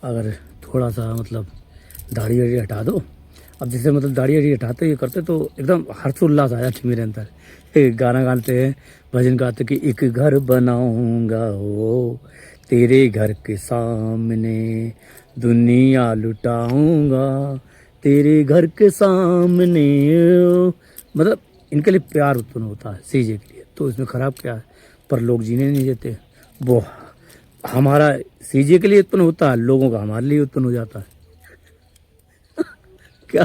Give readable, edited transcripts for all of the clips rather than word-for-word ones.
अगर थोड़ा सा मतलब दाढ़ी वाड़ी हटा दो। अब जैसे मतलब दाढ़ी वाड़ी हटाते ये करते तो एकदम हर्षोल्लास आ जाती मेरे अंदर। एक गाना गाते हैं, भजन गाते कि एक घर बनाऊंगा हो तेरे घर के सामने, दुनिया लुटाऊंगा तेरे घर के सामने। मतलब इनके लिए प्यार उत्पन्न होता है सीजे के लिए, तो इसमें खराब क्या है? पर लोग जीने नहीं देते। वो हमारा सीजे के लिए उत्पन्न होता है, लोगों का हमारे लिए उत्पन्न हो जाता है। क्या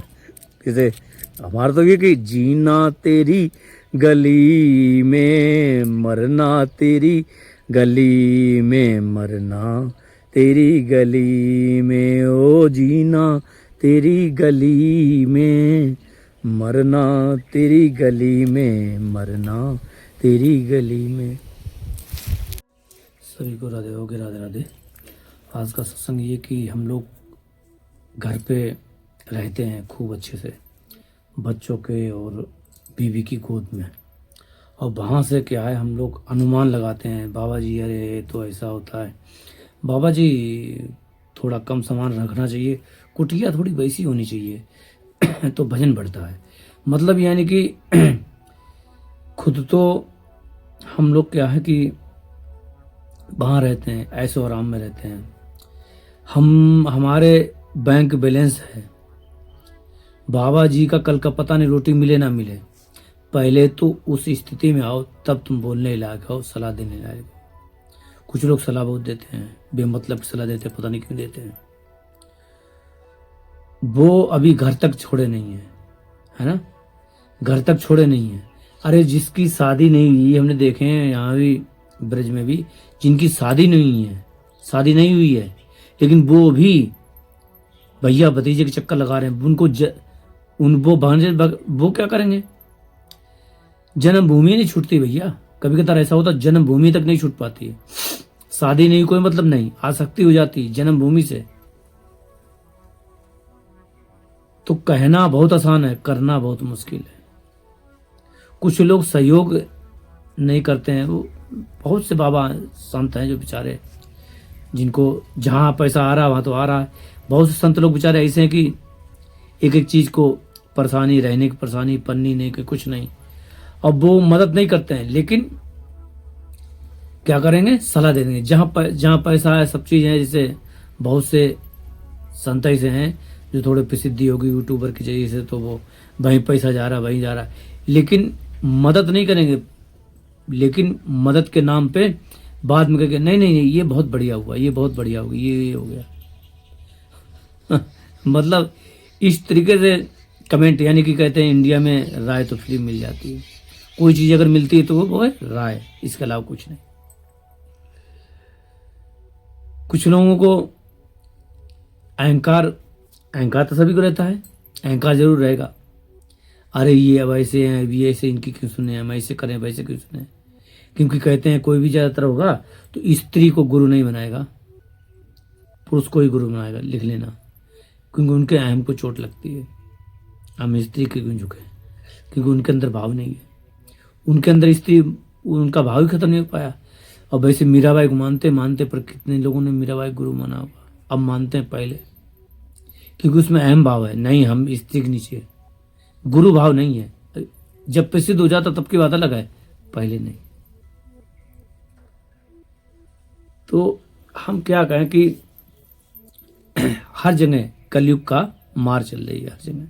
जैसे हमारा तो ये कि जीना तेरी गली में, मरना तेरी गली में, मरना तेरी गली में, ओ जीना तेरी गली में, मरना तेरी गली में, मरना तेरी गली में। सभी को राधे होगे, राधे राधे। आज का सत्संग ये कि हम लोग घर पे रहते हैं खूब अच्छे से बच्चों के और बीवी की गोद में, और वहाँ से क्या है हम लोग अनुमान लगाते हैं, बाबा जी अरे तो ऐसा होता है, बाबा जी थोड़ा कम सामान रखना चाहिए, कुटिया थोड़ी वैसी होनी चाहिए तो भजन बढ़ता है। मतलब यानी कि खुद तो हम लोग क्या है कि वहाँ रहते हैं, ऐशो आराम में रहते हैं, हम हमारे बैंक बैलेंस है, बाबा जी का कल का पता नहीं रोटी मिले ना मिले। पहले तो उस स्थिति में आओ तब तुम बोलने लायक हो, सलाह देने लायक हो। कुछ लोग सलाह बहुत देते हैं, बेमतलब की सलाह देते हैं, पता नहीं क्यों देते हैं। वो अभी घर तक छोड़े नहीं है ना, घर तक छोड़े नहीं है। अरे जिसकी शादी नहीं हुई, हमने देखे हैं यहाँ भी ब्रज में भी, जिनकी शादी नहीं हुई है, शादी नहीं हुई है, लेकिन वो भी भैया भतीजे के चक्कर लगा रहे हैं। उनको वो भांजे वो क्या करेंगे? जन्मभूमि नहीं छूटती भैया, कभी कभार ऐसा होता जन्मभूमि तक नहीं छूट पाती है। शादी नहीं कोई मतलब नहीं, आसक्ति हो जाती जन्मभूमि से। तो कहना बहुत आसान है, करना बहुत मुश्किल है। कुछ लोग सहयोग नहीं करते हैं। वो बहुत से बाबा संत हैं जो बेचारे, जिनको जहां पैसा आ रहा वहां तो आ रहा है। बहुत से संत लोग बेचारे ऐसे हैं कि एक एक चीज को परेशानी, रहने की परेशानी, पन्नी नहीं कि कुछ नहीं, अब वो मदद नहीं करते हैं। लेकिन क्या करेंगे? सलाह दे देंगे। जहां पैसा है सब चीज है। जैसे बहुत से संत ऐसे हैं जो थोड़े प्रसिद्धि होगी यूट्यूबर की जरिए से, तो वो वहीं पैसा जा रहा है, वहीं जा रहा है, लेकिन मदद नहीं करेंगे। लेकिन मदद के नाम पे बाद में कहेंगे नहीं नहीं नहीं ये बहुत बढ़िया हुआ, ये बहुत बढ़िया हुआ, ये हो गया मतलब इस तरीके से कमेंट, यानी कि कहते हैं इंडिया में राय तो फ्री मिल जाती है। कोई चीज अगर मिलती है तो वो है राय, इसके अलावा कुछ नहीं। कुछ लोगों को अहंकार, अहंकार तो सभी को रहता है, अहंकार जरूर रहेगा। अरे ये अब ऐसे हैं, ये ऐसे, इनकी क्यों सुने, हम ऐसे करें वैसे क्यों सुने। क्योंकि कहते हैं कोई भी ज्यादातर होगा तो स्त्री को गुरु नहीं बनाएगा, पुरुष को ही गुरु बनाएगा, लिख लेना। क्योंकि उनके अहम को चोट लगती है। हम स्त्री के क्यों झुके? क्योंकि उनके अंदर भाव नहीं है, उनके अंदर स्त्री, उनका भाव ही खत्म नहीं हो पाया। और वैसे मीराबाई को मानते मानते, पर कितने लोगों ने मीराबाई गुरु माना होगा, अब मानते हैं पहले, क्योंकि उसमें अहम भाव है। नहीं, हम स्त्री के नीचे, गुरु भाव नहीं है। जब प्रसिद्ध हो जाता तब की बात अलग है, पहले नहीं। तो हम क्या कहें कि हर जगह कलयुग का मार चल रही है, हर जगह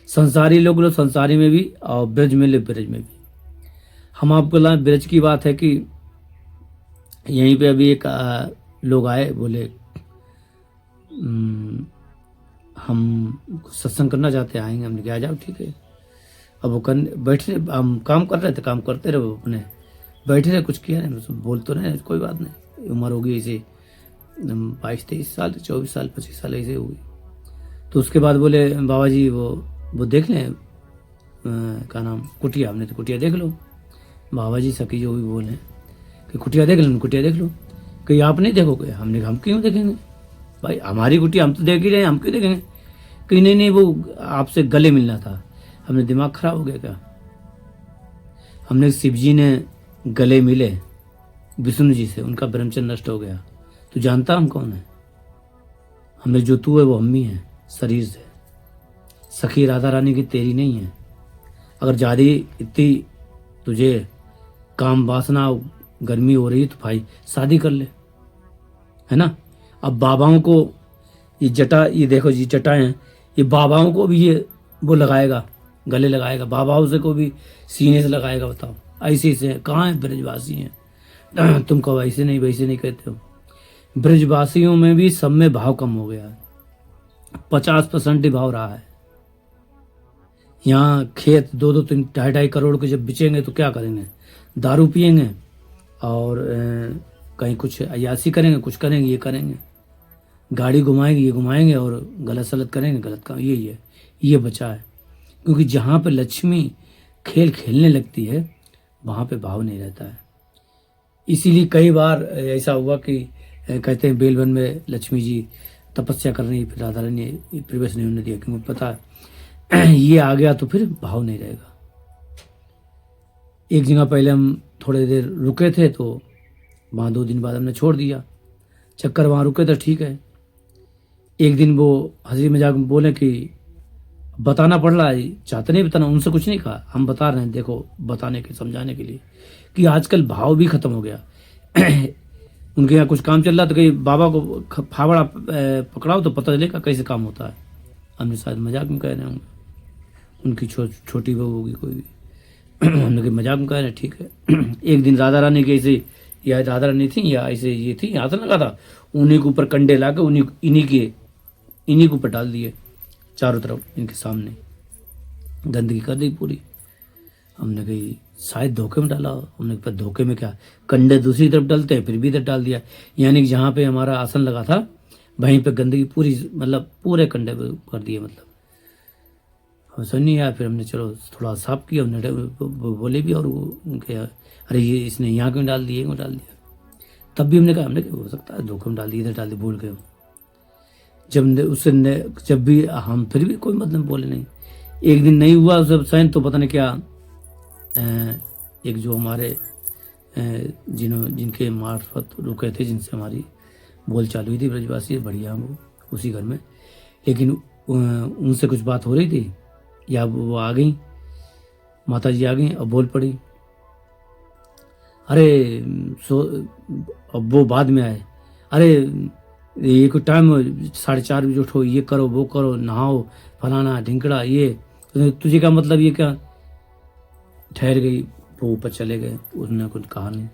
संसारी लोग संसारी में भी, और ब्रज में लोग ब्रज में भी। हम आपको लाए ब्रज की बात है कि यहीं पे अभी एक लोग आए, बोले हम सत्संग करना चाहते हैं, आएंगे। हमने कहा आ जाओ, ठीक है। अब वो बैठे, हम काम कर रहे थे, काम करते रहे, वो अपने बैठे रहे, कुछ किया नहीं, बोल तो रहे कोई बात नहीं, उम्र होगी ऐसे 22-23 साल, 24 साल, 25 साल ऐसे हुई। तो उसके बाद बोले बाबा जी वो देख लें, क्या नाम, कुटिया। हमने तो कुटिया देख लो। बाबा जी सखी जो भी बोले कि कुटिया देख लो, कुटिया देख लो। कि आप नहीं देखोगे? हमने हम क्यों देखेंगे भाई, हमारी कुटिया हम तो देख ही रहे हैं, हम क्यों देखेंगे? कि नहीं नहीं वो आपसे गले मिलना था। हमने दिमाग खराब हो गया क्या? हमने शिव जी ने गले मिले विष्णु जी से, उनका ब्रह्मचर्य नष्ट हो गया। तो जानता हम कौन है? हमने जो तू है वो हम ही है शरीर से, सखी राधा रानी की तेरी नहीं है। अगर ज़्यादा इतनी तुझे काम वासना गर्मी हो रही है तो भाई शादी कर ले, है ना। अब बाबाओं को ये जटा, ये देखो ये जटाएं हैं, ये बाबाओं को भी ये वो लगाएगा, गले लगाएगा, बाबाओं से को भी सीने से लगाएगा। बताओ ऐसे से कहाँ है ब्रजवासी हैं। तुम कहो ऐसे नहीं वैसे नहीं कहते हो। ब्रजवासियों में भी सब में भाव कम हो गया है, 50% ही भाव रहा है। यहाँ खेत 2-2, 3, 2.5 करोड़ के जब बिचेंगे तो क्या करेंगे, दारू पियेंगे और कहीं कुछ अयासी करेंगे, कुछ करेंगे, ये करेंगे, गाड़ी घुमाएंगे, ये घुमाएंगे और गलत सलत करेंगे, गलत काम यही है, ये बचा है। क्योंकि जहाँ पे लक्ष्मी खेल खेलने लगती है वहाँ पे भाव नहीं रहता है। इसीलिए कई बार ऐसा हुआ कि कहते हैं बेलवन में लक्ष्मी जी तपस्या कर रही, फिर राधा रानी ने प्रवेश नहीं होने दिया, क्योंकि पता है ये आ गया तो फिर भाव नहीं रहेगा। एक जगह पहले हम थोड़ी देर रुके थे तो वहाँ 2 दिन बाद हमने छोड़ दिया चक्कर, वहाँ रुके तो ठीक है। एक दिन वो हंसी मजाक में बोले कि बताना पड़ रहा है, चाहते नहीं बताना, उनसे कुछ नहीं कहा, हम बता रहे हैं देखो बताने के समझाने के लिए कि आजकल भाव भी खत्म हो गया। उनके यहाँ कुछ काम चल रहा तो कहीं बाबा को फावड़ा पकड़ाओ तो पता चलेगा कैसे काम होता है। हमने शायद मजाक में कह रहे होंगे, उनकी छोटी बहू होगी कोई भी। हमने कहा मजाक में कह रहे हैं, ठीक है। एक दिन राधा रानी के ऐसे, या राधा रानी थी या ऐसे ये थी, हाथ लगा था, उन्हीं के ऊपर कंडे ला के इन्हीं के ऊपर डाल दिए चारों तरफ, इनके सामने गंदगी कर दी पूरी। हमने कही शायद धोखे में डाला, हमने कहा धोखे में क्या, कंडे दूसरी तरफ डालते हैं, फिर भी इधर डाल दिया। यानी कि जहाँ पे हमारा आसन लगा था वहीं पे गंदगी पूरी, मतलब पूरे कंडे पे कर दिए, मतलब समझ नहीं आया। फिर हमने चलो थोड़ा साफ किया, हमने बोले भी और वो उनके अरे ये इसने यहाँ क्यों डाल दिया, क्यों डाल दिया। तब भी हमने कहा हो सकता है धोखे में डाल दिया, इधर डाल दिया, भूल गए। जब भी हम फिर भी कोई मतलब बोले नहीं। एक दिन नहीं हुआ सब साइन तो पता नहीं क्या, एक जो हमारे जिनके मार्फत रुके थे, जिनसे हमारी बोल चालू हुई थी, ब्रजवासी बढ़िया वो उसी घर में, लेकिन उनसे कुछ बात हो रही थी या वो आ गई, माता जी आ गई और बोल पड़ी, अरे अब वो बाद में आए, अरे ये कोई टाइम 4:30 बजे उठो, ये करो वो करो, नहाओ फलाना ढिंकड़ा, ये तुझे क्या मतलब, ये क्या। ठहर गई, वो ऊपर चले गए, उसने कुछ कहा नहीं।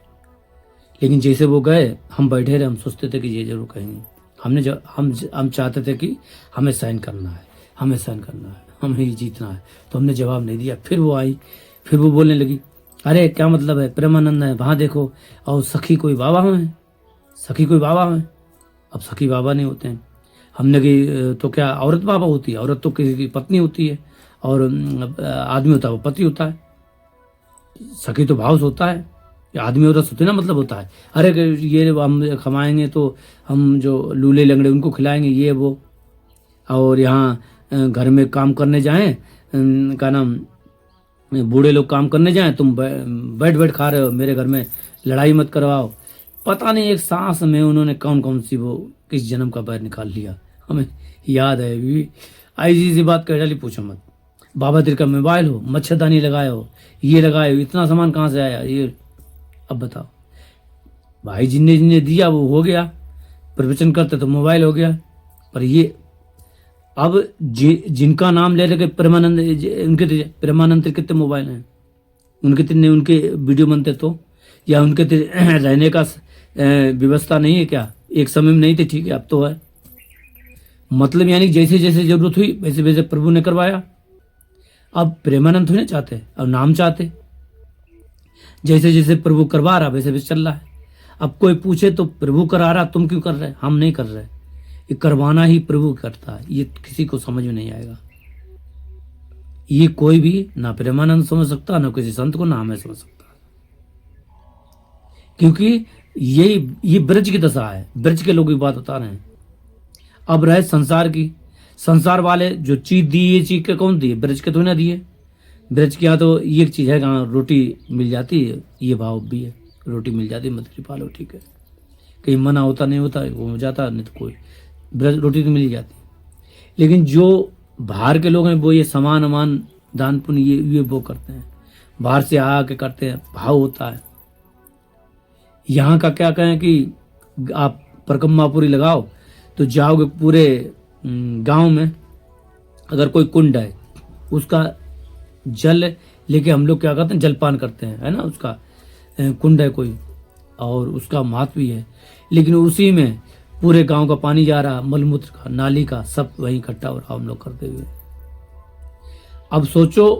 लेकिन जैसे वो गए हम बैठे रहे, हम सोचते थे कि ये जरूर कहेंगे। हम चाहते थे कि हमें साइन करना है, हमें साइन करना है, हमें ही जीतना है, तो हमने जवाब नहीं दिया। फिर वो आई, फिर वो बोलने लगी, अरे क्या मतलब है, प्रेमानंद है वहाँ देखो, और सखी कोई बाबा हैं, सखी कोई बाबा हैं। अब सखी बाबा नहीं होते हैं। हमने कि तो क्या औरत बाबा होती है, औरत तो किसी की पत्नी होती है, और आदमी होता है वो पति होता है। सखी तो भाव से होता है, आदमी औरत होते ना मतलब होता है। अरे ये हम खमाएंगे तो हम जो लूले लंगड़े उनको खिलाएंगे, ये वो, और यहाँ घर में काम करने जाएं, का नाम बूढ़े लोग काम करने जाएं, तुम बैठ बैठ खा रहे हो, मेरे घर में लड़ाई मत करवाओ। पता नहीं एक सांस में उन्होंने कौन कौन सी वो किस जन्म का पैर निकाल लिया, हमें याद है भी। ऐसी सी बात कह डाली, पूछो मत। बाबा तेरे का मोबाइल हो, मच्छरदानी लगाए हो, ये लगाए हो, इतना सामान कहाँ से आया ये। अब बताओ भाई, जिन्ने दिया वो हो गया, प्रवचन करते तो मोबाइल हो गया, पर ये अब जिनका नाम ले रहे प्रेमानंद, उनके प्रेमानंद कितने मोबाइल हैं, उनके वीडियो बनते तो, या उनके रहने का व्यवस्था नहीं है क्या, एक समय में नहीं थे, ठीक है अब तो है। मतलब यानी जैसे जैसे जरूरत हुई वैसे वैसे प्रभु ने करवाया। अब प्रेमानंद थोड़ी चाहते, अब नाम चाहते, जैसे जैसे प्रभु करवा रहा वैसे वैसे चल रहा है। अब कोई पूछे तो प्रभु करा रहा, तुम क्यों कर रहे, हम नहीं कर रहे, ये करवाना ही प्रभु करता है। ये किसी को समझ में नहीं आएगा, ये कोई भी ना प्रेमानंद समझ सकता, ना किसी संत को, ना हमें समझ सकता, क्योंकि ये ब्रज की दशा है, ब्रज के लोग की बात बता रहे हैं। अब रहे संसार की, संसार वाले जो चीज दी, ये चीज के कौन दिए, ब्रज के तो ना दिए। ब्रज के यहाँ तो ये चीज है, कहाँ रोटी मिल जाती है, ये भाव भी है, रोटी मिल जाती है, मछली पालो ठीक है, कहीं मना होता नहीं होता वो हो जाता, नहीं तो कोई ब्रज रोटी तो मिल ही जाती है। लेकिन जो बाहर के लोग हैं वो ये सामान अमान दान पुण्य ये वो करते हैं, बाहर से आके करते हैं, भाव होता है। यहाँ का क्या कहें कि आप परिक्रमा पूरी लगाओ तो जाओगे पूरे गांव में, अगर कोई कुंड है उसका जल लेके हम लोग क्या करते हैं, जलपान करते हैं, है ना। उसका कुंड है कोई और उसका महत्व भी है, लेकिन उसी में पूरे गांव का पानी जा रहा, मलमूत्र का, नाली का, सब वहीं इकट्ठा हो रहा हम लोग करते हुए। अब सोचो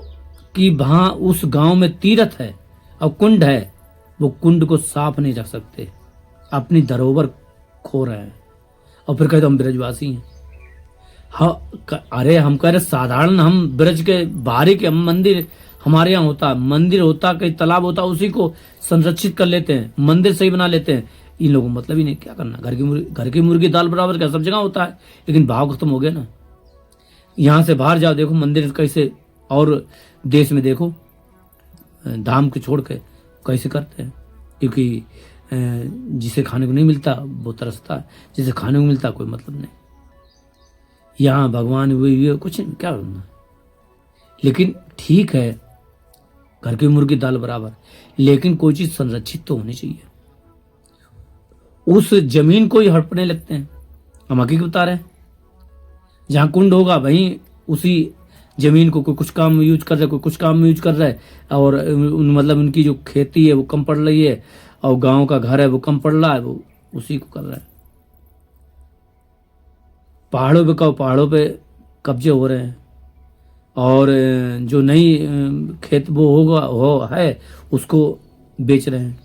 कि वहां उस गांव में तीर्थ है और कुंड है, वो कुंड को साफ नहीं रख सकते, अपनी धरोहर खो रहे हैं और फिर कहते हम ब्रजवासी हैं। हाँ, अरे हम कह रहे साधारण, हम ब्रज के बाहरी के मंदिर हमारे यहाँ होता, मंदिर होता, कहीं तालाब होता, उसी को संरक्षित कर लेते हैं, मंदिर सही बना लेते हैं। इन लोगों को मतलब ही नहीं, क्या करना, घर की मुर्गी दाल बराबर का सब जगह होता है, लेकिन भाव खत्म हो गया ना। यहाँ से बाहर जाओ, देखो मंदिर कैसे, और देश में देखो धाम को छोड़ के कैसे करते हैं, क्योंकि जिसे खाने को नहीं मिलता वो तरसता है, जिसे खाने को मिलता कोई मतलब नहीं। यहाँ भगवान हुए कुछ नहीं, क्या करना। लेकिन ठीक है, घर की मुर्गी दाल बराबर, लेकिन कोई चीज संरक्षित तो होनी चाहिए। उस जमीन को ही हड़पने लगते हैं, हम हकीकत बता रहे हैं। जहां कुंड होगा वहीं उसी जमीन को कोई कुछ काम में यूज कर रहा है, कोई कुछ काम में यूज कर रहा है, और मतलब उनकी जो खेती है वो कम पड़ रही है, और गांव का घर है वो कम पड़ रहा है, वो उसी को कर रहा है। पहाड़ों पे पहाड़ों पे कब्जे हो रहे हैं, और जो नई खेत वो है उसको बेच रहे हैं।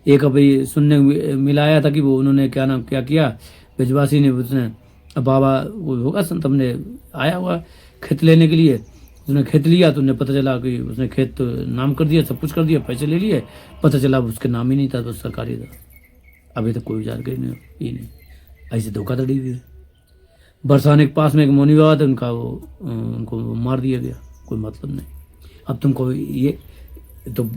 एक अभी सुनने मिलाया था कि वो उन्होंने क्या किया, ब्रजवासी ने, उसने बाबा वो होगा संत, हमने आया हुआ खेत लेने के लिए, उसने खेत लिया तो उन्हें पता चला कि उसने खेत नाम कर दिया, सब कुछ कर दिया, पैसे ले लिए, पता चला उसके नाम ही नहीं था, तो सरकारी था। अभी तक कोई जानकारी नहीं। ऐसे धोखाधड़ी हुई है। बरसाने के पास में एक मौनी बाबा थे, उनको मार दिया गया, कोई मतलब नहीं। अब तुमको ये तो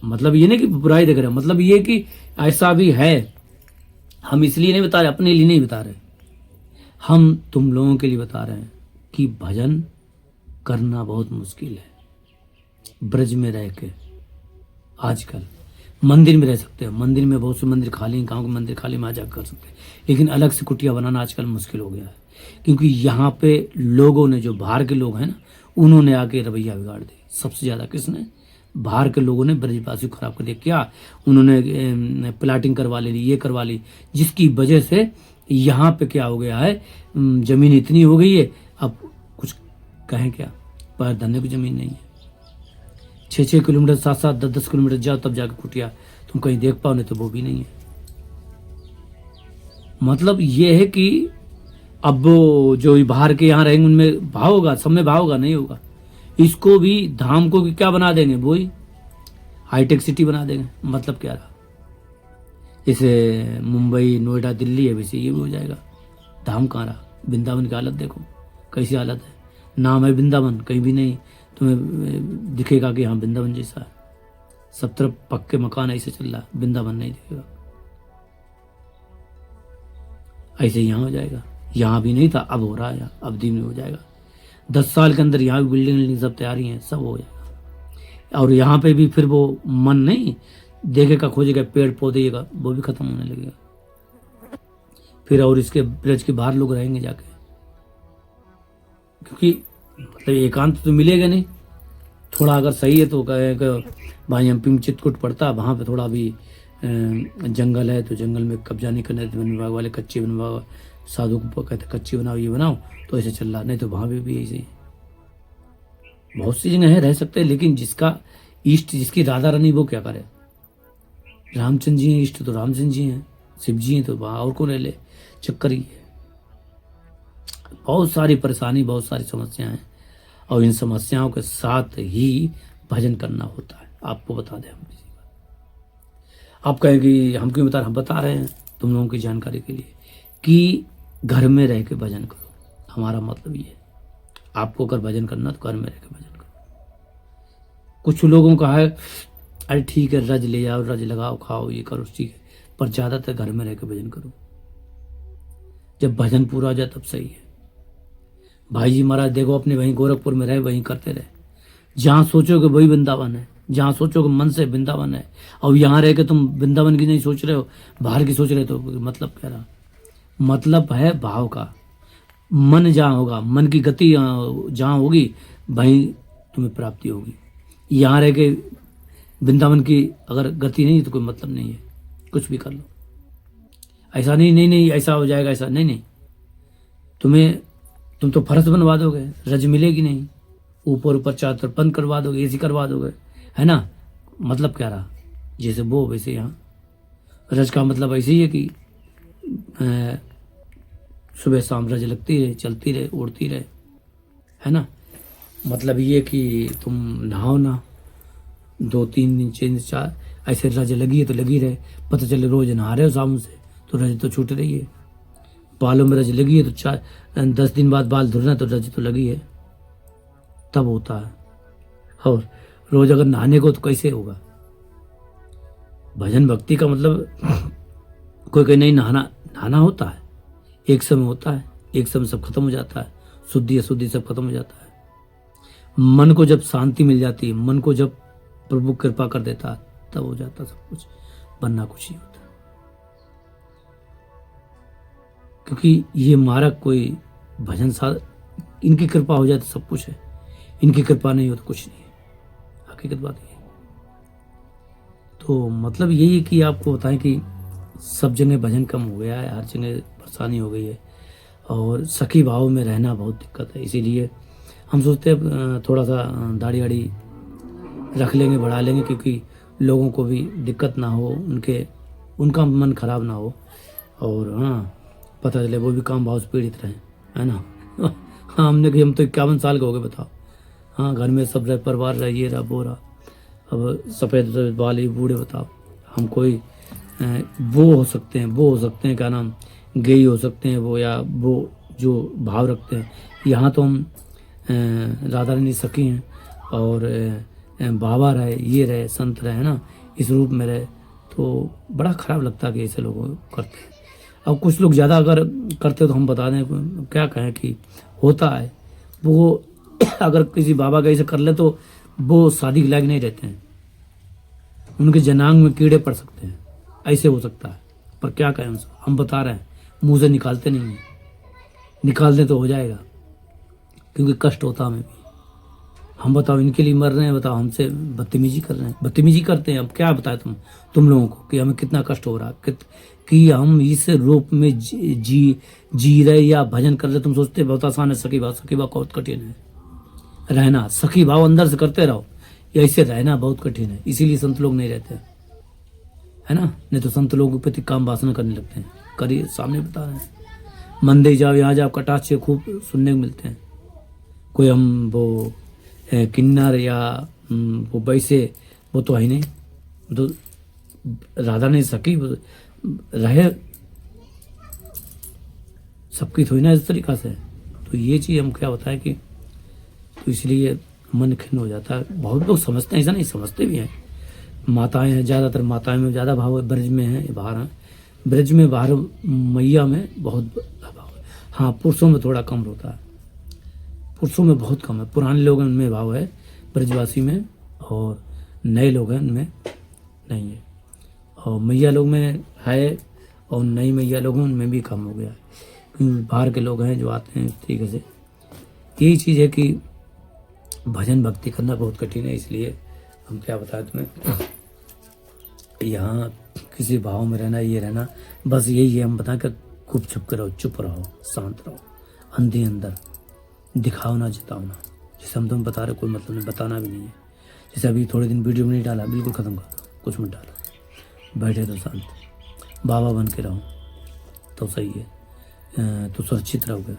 मतलब ये नहीं कि बुराई देख रहे हैं, मतलब ये कि ऐसा भी है। हम इसलिए नहीं बता रहे, अपने लिए नहीं बता रहे, हम तुम लोगों के लिए बता रहे हैं कि भजन करना बहुत मुश्किल है। ब्रज में रह के आजकल मंदिर में रह सकते हैं, मंदिर में बहुत से मंदिर खाली, गांव के मंदिर खाली में आ जाकर कर सकते हैं, लेकिन अलग से कुटिया बनाना आजकल मुश्किल हो गया है। क्योंकि यहाँ पे लोगों ने, जो बाहर के लोग हैं ना, उन्होंने आके रवैया बिगाड़ दी। सबसे ज्यादा किसने? बाहर के लोगों ने ब्रजवासी को खराब कर दिया। क्या उन्होंने प्लाटिंग करवा ली, ये करवा ली, जिसकी वजह से यहाँ पे क्या हो गया है, जमीन इतनी हो गई है, अब कुछ कहें क्या, पर धरने की जमीन नहीं है। 6-6 किलोमीटर, 7-7, 10-10 किलोमीटर जाओ तब जाकर कुटिया तुम कहीं देख पाओ, नहीं तो वो भी नहीं है। मतलब ये है कि अब वो जो बाहर के यहाँ रहेंगे उनमें भाव होगा, सब में भाव होगा, नहीं होगा। इसको भी धाम को भी क्या बना देंगे, वही हाईटेक सिटी बना देंगे। मतलब क्या रहा, जैसे मुंबई, नोएडा, दिल्ली है, वैसे ये भी हो जाएगा। धाम कहाँ रहा? वृंदावन की हालत देखो कैसी हालत है, नाम है वृंदावन, कहीं भी नहीं तुम्हें दिखेगा कि हाँ वृंदावन जैसा है। सब तरफ पक्के मकान ऐसे चल रहा, वृंदावन नहीं दिखेगा। ऐसे यहाँ हो जाएगा, यहाँ भी नहीं था, अब हो रहा है, यहाँ अवधि में हो जाएगा। 10 साल के अंदर यहाँ भी बिल्डिंग सब तैयारी है, सब हो जाएगा। और यहाँ पे भी फिर वो मन नहीं देखेगा, खोजेगा, पेड़ पौधे वो भी खत्म होने लगेगा फिर। और इसके ब्रज के बाहर लोग रहेंगे जाके, क्योंकि मतलब एकांत तो मिलेगा नहीं। थोड़ा अगर सही है तो कहे भाई एमपी में चित्रकूट पड़ता, वहाँ पे थोड़ा भी जंगल है, तो जंगल में कब्जा नहीं करना, वन विभाग वाले कच्चे वन विभाग साधु को कहते कच्ची बनाओ, ये बनाओ, तो ऐसे चल रहा। नहीं तो वहाँ पे भी ऐसे बहुत सी जगह है रह सकते हैं, लेकिन जिसका इष्ट, जिसकी राधा रानी, वो क्या करे। रामचंद्र जी हैं इष्ट, तो रामचंद्र जी हैं, शिव जी हैं, तो वहाँ और कौन रह ले, चक्कर ही है। बहुत सारी परेशानी, बहुत सारी समस्याएं हैं, और इन समस्याओं के साथ ही भजन करना होता है। आपको बता दें हम किसी बात, आप कहें कि हम क्यों बता रहे हैं, हम बता रहे हैं तुम लोगों की जानकारी के लिए कि घर में रह के भजन करो। हमारा मतलब ये है, आपको अगर भजन करना तो घर में रह के भजन करो। कुछ लोगों का है अरे ठीक है, रज ले जाओ, रज लगाओ, खाओ, ये करो, ठीक है, पर ज्यादातर घर में रह के भजन करो। जब भजन पूरा हो जाए तब सही है। भाई जी महाराज देखो अपने वहीं गोरखपुर में रहे, वहीं करते रहे। जहाँ सोचोगे वही वृंदावन है, जहाँ सोचोगे मन से वृंदावन है। और यहाँ रह के तुम वृंदावन की नहीं सोच रहे हो, बाहर की सोच रहे हो, तो मतलब क्या रहा? मतलब है भाव का। मन जहाँ होगा, मन की गति जहाँ होगी वहीं तुम्हें प्राप्ति होगी। यहाँ रह के वृंदावन की अगर गति नहीं तो कोई मतलब नहीं है, कुछ भी कर लो। ऐसा नहीं ऐसा हो जाएगा, ऐसा नहीं। तुम तो फर्श बनवा दोगे, रज मिलेगी नहीं। ऊपर चादर बंद करवा दोगे, एसी करवा दोगे, है ना? मतलब क्या रहा? जैसे वो वैसे यहाँ रज का मतलब ऐसे ही है कि सुबह शाम रज लगती रहे, चलती रहे, उड़ती रहे, है ना? मतलब ये कि तुम नहाओ ना, 2-3 दिन 6 दिन 4 ऐसे रज लगी है तो लगी रहे। पता चले रोज नहा रहे हो साबुन से तो रज तो छूट रही है। बालों में रज लगी है तो 10 दिन बाद बाल धुलना तो रज तो लगी है, तब होता है। और रोज अगर नहाने को तो कैसे होगा? भजन भक्ति का मतलब कोई कहीं नहीं, नहाना होता है, एक समय होता है, एक समय सब खत्म हो जाता है, शुद्धि अशुद्धि सब खत्म हो जाता है। मन को जब शांति मिल जाती है, मन को जब प्रभु कृपा कर देता है, तब हो जाता सब कुछ, वरना कुछ नहीं होता। क्योंकि ये मार्ग कोई भजन इनकी कृपा हो जाए तो सब कुछ है, इनकी कृपा नहीं हो तो कुछ नहीं है। हकीकत बात ये है। तो मतलब यही है कि आपको बताएं कि सब जगह भजन कम हो गया है, हर जगह परेशानी हो गई है, और सखी भाव में रहना बहुत दिक्कत है। इसीलिए हम सोचते हैं थोड़ा सा दाढ़ी वाड़ी रख लेंगे, बढ़ा लेंगे, क्योंकि लोगों को भी दिक्कत ना हो, उनका मन खराब ना हो, और हाँ पता चले वो भी काम भाव से पीड़ित रहे, है ना? हाँ हम तो 51 साल के हो गए, बताओ। हाँ घर में सब रहे, परिवार रहे, ये रहा वो रहा, अब सफ़ेद बाल ही बूढ़े, बताओ। हम कोई वो हो सकते हैं क्या नाम, गेई हो सकते हैं वो, या वो जो भाव रखते हैं। यहाँ तो हम राधा रानी सखी हैं, और बाबा रहे, ये रहे, संत रहे, है ना, इस रूप में रहे, तो बड़ा खराब लगता है कि ऐसे लोग करते हैं। अब कुछ लोग ज़्यादा अगर करते तो हम बता दें, क्या कहें कि होता है वो अगर किसी बाबा का ऐसे कर ले तो वो शादी के लायक नहीं रहते हैं, उनके जनांग में कीड़े पड़ सकते हैं, ऐसे हो सकता है। पर क्या कहें उनसे, हम बता रहे हैं, मुंह से निकालते नहीं हैं, निकाल दें तो हो जाएगा, क्योंकि कष्ट होता हमें भी। हम बताओ इनके लिए मर रहे हैं, बताओ हमसे बदतमीजी कर रहे हैं, बदतमीजी करते हैं। अब क्या बताए तुम लोगों को कि हमें कितना कष्ट हो रहा है, कि हम इस रूप में जी रहे या भजन कर रहे। तुम सोचते बहुत आसान है सखी भाव बहुत कठिन है रहना। सखी भाव अंदर से करते रहो, ऐसे रहना बहुत कठिन है, इसीलिए संत लोग नहीं रहते, है ना? नहीं तो संत लोगों के प्रति काम वासना करने लगते हैं। करिए, सामने बता रहे हैं, मंदिर जाओ, यहाँ जाओ, कटाक्ष खूब सुनने को मिलते हैं। कोई हम वो किन्नर या वो वैसे वो तो है नहीं, तो राधा ने सखी रहे सबकी थोड़ी ना इस तरीका से। तो ये चीज़ हम क्या बताएं कि तो इसलिए मन खिन्न हो जाता है। बहुत लोग समझते हैं, ऐसा नहीं, समझते भी हैं। माताएं हैं, ज़्यादातर माताएं में ज़्यादा भाव है, ब्रज में है, बाहर है। ब्रज में बाहर मैया में बहुत भाव है। हाँ पुरुषों में थोड़ा कम होता है, पुरुषों में बहुत कम है। पुराने लोगों में भाव है ब्रजवासी में, और नए लोग हैं उनमें नहीं है। और मैया लोग में है, और नई मैया लोगों में भी कम हो गया है, क्योंकि बाहर के लोग हैं जो आते हैं इस तरीके से। यही चीज़ है कि भजन भक्ति करना बहुत कठिन है। इसलिए हम क्या बताएं तुम्हें, यहाँ किसी भाव में रहना, ये रहना, बस यही है। हम बताएं कि खूब चुप रहो, शांत रहो, अंधे अंदर दिखाओ ना, जताओ ना। जैसे हम तुम्हें बता रहे, कोई मतलब नहीं, बताना भी नहीं है। जैसे अभी थोड़े दिन वीडियो में नहीं डाला, बिल्कुल ख़त्म कर दो, कुछ मत डालो, बैठे तो शांत, बाबा बन के रहो तो सही है, तो सुरक्षित रहोगे।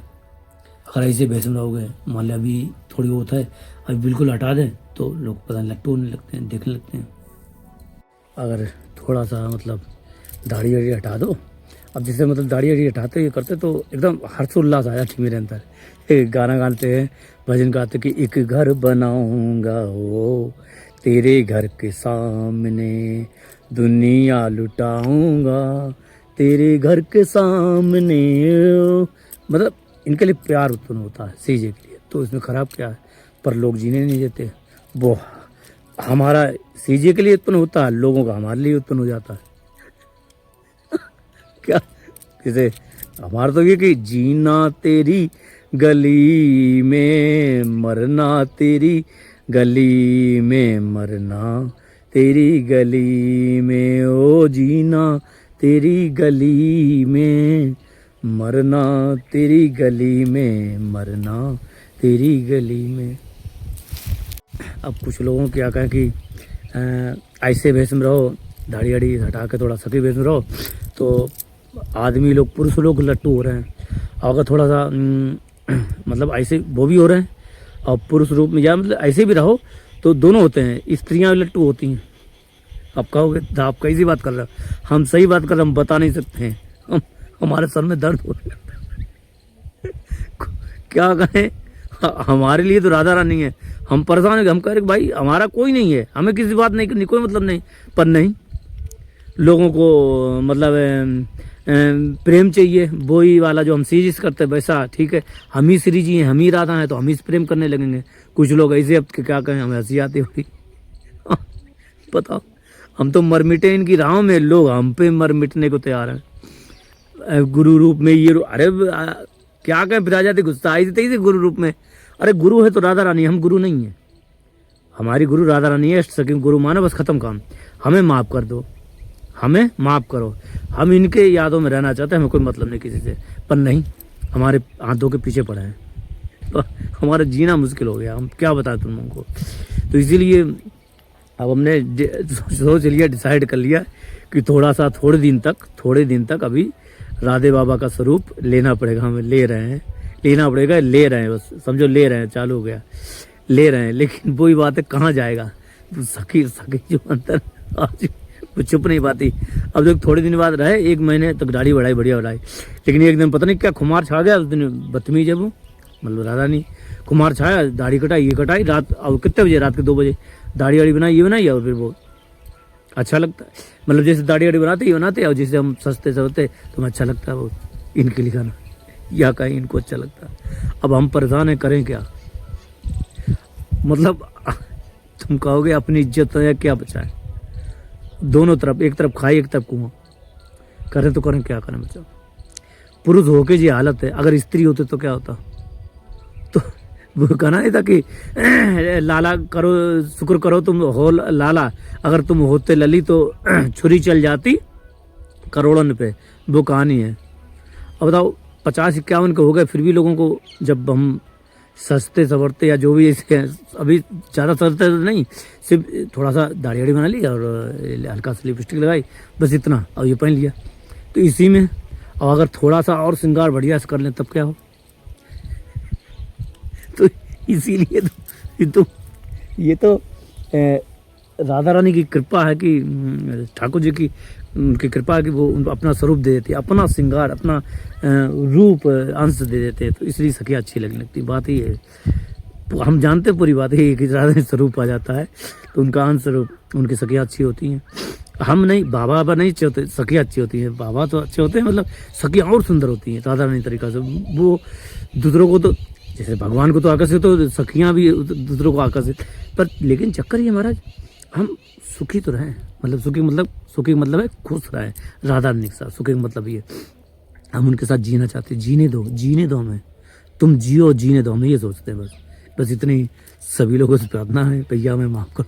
अगर ऐसे भैंस में रहोगे, मान लिया अभी थोड़ी बहुत है, अभी बिल्कुल हटा दें तो लोग पता नहीं टूटने लगते हैं, देखने लगते हैं। अगर थोड़ा सा मतलब दाढ़ी वाड़ी हटा दो, अब जैसे मतलब दाढ़ी वाड़ी हटाते ये करते तो एकदम हर्षोल्लास आ जाती मेरे अंदर। एक गाना गाते हैं, भजन गाते कि एक घर बनाऊंगा हो तेरे घर के सामने, दुनिया लुटाऊंगा तेरे घर के सामने। मतलब इनके लिए प्यार उत्पन्न होता है सीजे के लिए, तो इसमें खराब क्या है? पर लोग जीने नहीं देते। वो हमारा सीजे के लिए उत्पन्न होता है, लोगों का हमारे लिए उत्पन्न हो जाता है। क्या जैसे हमारा तो ये कि जीना तेरी गली में, मरना तेरी गली में, मरना तेरी गली में, ओ जीना तेरी गली में, मरना तेरी गली में, मरना तेरी गली में। अब कुछ लोगों क्या कहें कि ऐसे भेष में रहो, दाढ़ी वाड़ी हटा के थोड़ा सती भेष में रहो, तो आदमी लोग, पुरुष लोग लट्टू हो रहे हैं। और अगर थोड़ा सा मतलब ऐसे वो भी हो रहे हैं, और पुरुष रूप में या मतलब ऐसे भी रहो तो दोनों होते हैं, स्त्रियां भी लट्टू होती हैं। आप कहोगे तो आप कैसी बात कर रहे हो? हम सही बात कर रहे हैं, हम बता नहीं सकते हैं, हमारे सर में दर्द हो रहा है। क्या कहें, हमारे लिए तो राधा रानी है, हम परेशान है। हम कह रहे भाई हमारा कोई नहीं है, हमें किसी बात नहीं करनी, कोई मतलब नहीं। पर नहीं, लोगों को मतलब प्रेम चाहिए, वही वाला जो हम सीरीज करते हैं वैसा। ठीक है, हम ही श्री जी हैं, हम ही राधा हैं, तो हम ही से प्रेम करने लगेंगे। कुछ लोग ऐसे अब के क्या कहें, हमें हंसी आती होगी। बताओ, हम तो मर मिटे इनकी राहों में, लोग हम पे मर मिटने को तैयार हैं। गुरु रूप में ये अरे क्या कहें, फिर आ जाती गुस्सा आई थी गुरु रूप में। अरे गुरु है तो राधा रानी, हम गुरु नहीं है। हमारी गुरु राधा रानी है, अष्ट सखी गुरु मानो, बस खत्म काम। हमें माफ़ कर दो, हमें माफ़ करो। हम इनके यादों में रहना चाहते हैं, हमें कोई मतलब नहीं किसी से। पर नहीं, हमारे हाथों के पीछे पड़े हैं, तो हमारा जीना मुश्किल हो गया। हम क्या बताएं तुम लोगों को। तो इसीलिए अब हमने सोच लिया, डिसाइड कर लिया कि थोड़े दिन तक अभी राधे बाबा का स्वरूप लेना पड़ेगा। हमें ले रहे हैं, लेना पड़ेगा, ले रहे हैं, बस समझो ले रहे हैं, चालू हो गया, ले रहे हैं। लेकिन वही बात है, कहाँ जाएगा? तो सखी जो अंदर आज वो चुप नहीं पाती। अब जब थोड़े दिन बाद रहे, 1 महीने तक दाढ़ी बढ़ाई, बढ़िया बढ़ाई, लेकिन एक दिन पता नहीं क्या खुमार छा गया। उस दिन बदतमीज है वो, मतलब राधा नहीं, खुमार छाया, दाढ़ी कटाई, ये कटाई रात। और कितने बजे? रात के 2 बजे दाढ़ी वाड़ी बनाई, ये बनाई। और फिर वो अच्छा लगता है, मतलब जैसे दाढ़ी वाड़ी बनाते ये बनाते, और जैसे हम सस्ते से होते तो हमें अच्छा लगता है वो इनके लिए गाना, या कहीं इनको अच्छा लगता है। अब हम परेशान हैं, करें क्या? मतलब तुम कहोगे अपनी इज्जत है क्या बचाए? दोनों तरफ, एक तरफ खाई, एक तरफ कुआं। करें तो करें, क्या करें बच्चा? पुरुष होके जी हालत है, अगर स्त्री होते तो क्या होता? तो वो कहना नहीं था कि लाला करो, शुक्र करो तुम हो लाला, अगर तुम होते लली तो छुरी चल जाती करोड़ों पे। वो कहानी है। अब बताओ, 50-51 के हो गए, फिर भी लोगों को, जब हम सस्ते सवरते या जो भी ऐसे हैं, अभी ज़्यादा सस्ते तो नहीं, सिर्फ थोड़ा सा दाढ़ी वाड़ी बना ली और हल्का सा लिपस्टिक लगाई, बस इतना, और ये पहन लिया। तो इसी में, और अगर थोड़ा सा और श्रृंगार बढ़िया से कर लें तब क्या हो? तो इसीलिए तो ये तो राधा रानी की कृपा है कि ठाकुर जी की उनकी कृपा है कि वो उनको अपना स्वरूप दे देते, अपना श्रृंगार, अपना रूप अंश दे देते हैं। तो इसलिए सखियाँ अच्छी लगने लगती, बात ही है। हम जानते पूरी बात है कि राधा स्वरूप आ जाता है तो उनका अंश स्वरूप, उनकी सखियाँ अच्छी होती हैं। हम नहीं, बाबा नहीं अच्छे होते, सखियाँ अच्छी होती हैं। बाबा तो अच्छे होते हैं, मतलब सखियाँ और सुंदर होती हैं राधा रानी तरीका से। वो दूसरों को तो, जैसे भगवान को तो आकर्षित, तो सखियाँ भी दूसरों को आकर्षित। पर लेकिन चक्कर ये महाराज, हम सुखी तो रहें, मतलब सुखी मतलब है खुश रहें राधा रानी के साथ। सुखी मतलब ये, हम उनके साथ जीना चाहते हैं। जीने दो हमें, तुम जियो, जीने दो, हमें ये सोचते हैं। बस इतनी सभी लोगों से प्रार्थना है, भैया हमें माफ़ करो,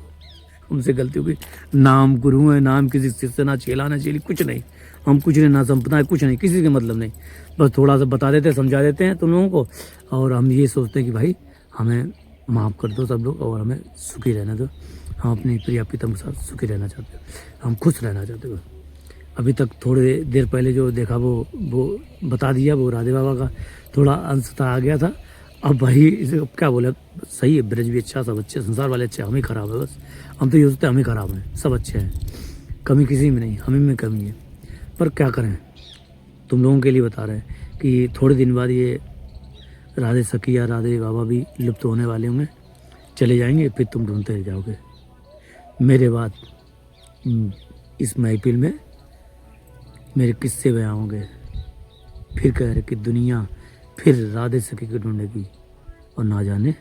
हमसे गलती हो गई। नाम गुरु है, नाम किसी शिष्य, ना चेला ना चेली, कुछ नहीं। हम कुछ नहीं, ना संपदा है, कुछ नहीं, किसी के मतलब नहीं। बस थोड़ा सा बता देते हैं, समझा देते हैं तुम लोगों को, और हम ये सोचते हैं कि भाई हमें माफ़ कर दो सब लोग, और हमें सुखी रहना दो। हम अपनी प्रिया प्रीतम के साथ सुखी रहना चाहते हो, हम खुश रहना चाहते हो। अभी तक थोड़ी देर पहले जो देखा वो बता दिया, वो राधे बाबा का थोड़ा अंशता आ गया था। अब भाई इसे क्या बोले, सही है, ब्रज भी अच्छा, सब अच्छे, संसार वाले अच्छे, हम ही खराब है बस। हम तो ये सोचते हैं हम ही खराब हैं, सब अच्छे हैं, कमी किसी में नहीं, हमें में कमी है। पर क्या करें, तुम लोगों के लिए बता रहे हैं कि थोड़े दिन बाद ये राधे सखी या राधे बाबा भी लुप्त होने वाले होंगे, चले जाएंगे, फिर तुम ढूंढते रह जाओगे। मेरे बाद इस महफिल में मेरे किस्से बयां होंगे, फिर कह रहे कि दुनिया फिर राधे सखी को ढूंढेगी और ना जाने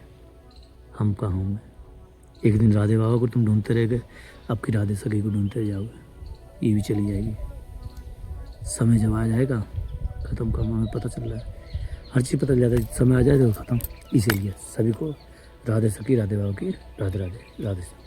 हम कहाँ होंगे। एक दिन राधे बाबा को तुम ढूंढते रह गए, अब की राधे सखी को ढूंढते जाओगे, ये भी चली जाएगी। समय जब आ जाएगा ख़त्म का हमें पता चल रहा है, हर चीज़ पता चल जाता है, समय आ जाए तो ख़त्म। इसीलिए सभी को राधे सखी राधे बाबा की राधे राधे राधे।